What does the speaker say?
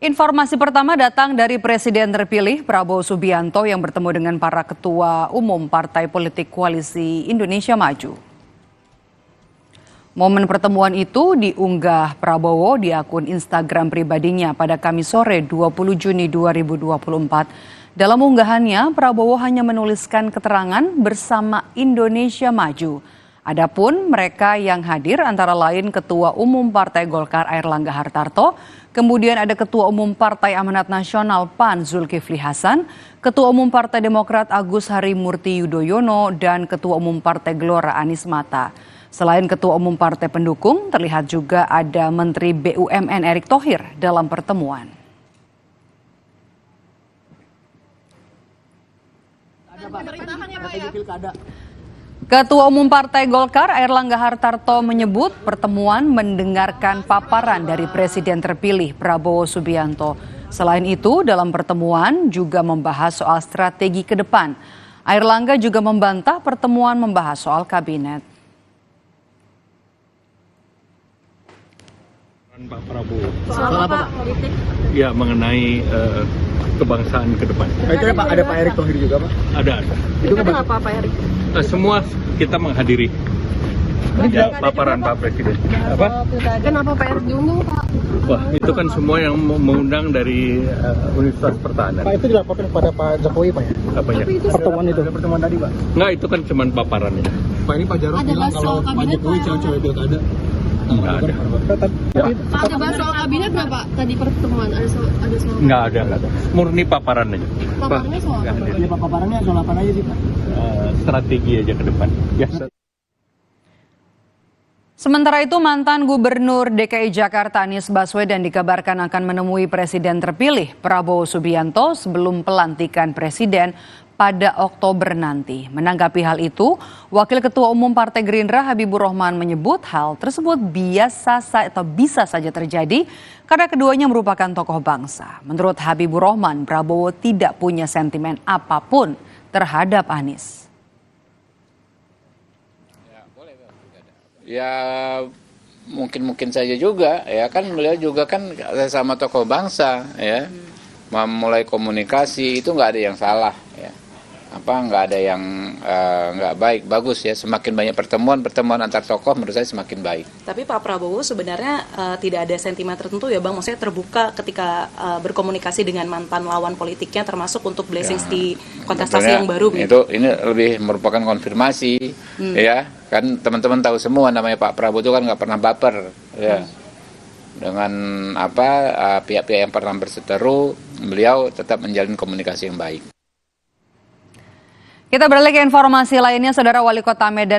Informasi pertama datang dari Presiden terpilih Prabowo Subianto yang bertemu dengan para ketua umum partai politik Koalisi Indonesia Maju. Momen pertemuan itu diunggah Prabowo di akun Instagram pribadinya pada Kamis sore 20 Juni 2024. Dalam unggahannya, Prabowo hanya menuliskan keterangan bersama Indonesia Maju. Adapun mereka yang hadir antara lain Ketua Umum Partai Golkar Airlangga Hartarto, kemudian ada Ketua Umum Partai Amanat Nasional PAN Zulkifli Hasan, Ketua Umum Partai Demokrat Agus Harimurti Yudhoyono, dan Ketua Umum Partai Gelora Anies Mata. Selain Ketua Umum Partai pendukung, terlihat juga ada Menteri BUMN Erick Thohir dalam pertemuan. Ketua Umum Partai Golkar Airlangga Hartarto menyebut pertemuan mendengarkan paparan dari Presiden terpilih Prabowo Subianto. Selain itu, dalam pertemuan juga membahas soal strategi ke depan. Airlangga juga membantah pertemuan membahas soal kabinet. Pak Prabowo. Soal apa Pak? Politik? Ya, mengenai kebangsaan ke depan. Itu ada Pak Erick Thohir juga Pak? Ada. Itu kenapa Pak Erick? Semua kita menghadiri ya, paparan Pak Presiden. Apa? Kenapa Pak Erick diundang Pak? Wah, itu kan semua yang mengundang dari Universitas Pertahanan. Pak, itu dilaporkan kepada Pak Jokowi Pak ya? Apanya? Pertemuan itu? Pertemuan tadi Pak? Enggak, itu kan cuma paparannya. Pak, ini Pak Jarod bilang kalau Pak Jokowi cewek-cewek pilkada. Enggak ada. Pak, ada bahas soal kabinet nggak Pak? Tadi pertemuan ada soal Enggak ada. Murni paparan aja. paparannya soal apa? Ini Pak paparannya soal apa aja sih Pak? Strategi aja ke depan. Ya. Sementara itu, mantan Gubernur DKI Jakarta Anies Baswedan dikabarkan akan menemui Presiden terpilih Prabowo Subianto sebelum pelantikan Presiden pada Oktober nanti. Menanggapi hal itu, Wakil Ketua Umum Partai Gerindra Habibur Rahman menyebut hal tersebut bisa saja terjadi karena keduanya merupakan tokoh bangsa. Menurut Habibur Rahman, Prabowo tidak punya sentimen apapun terhadap Anies. Ya mungkin saja juga ya, kan beliau juga kan sama tokoh bangsa ya, memulai komunikasi itu nggak ada yang salah ya, nggak ada yang nggak baik, bagus ya, semakin banyak pertemuan antar tokoh menurut saya semakin baik. Tapi Pak Prabowo sebenarnya tidak ada sentimen tertentu ya Bang, maksudnya terbuka ketika berkomunikasi dengan mantan lawan politiknya termasuk untuk blessings di kontestasi yang baru. Itu ini lebih merupakan konfirmasi ya. Kan teman-teman tahu semua namanya Pak Prabowo itu kan nggak pernah baper ya. Dengan pihak-pihak yang pernah berseteru, beliau tetap menjalin komunikasi yang baik. Kita beralih ke informasi lainnya, Saudara Wali Kota Medan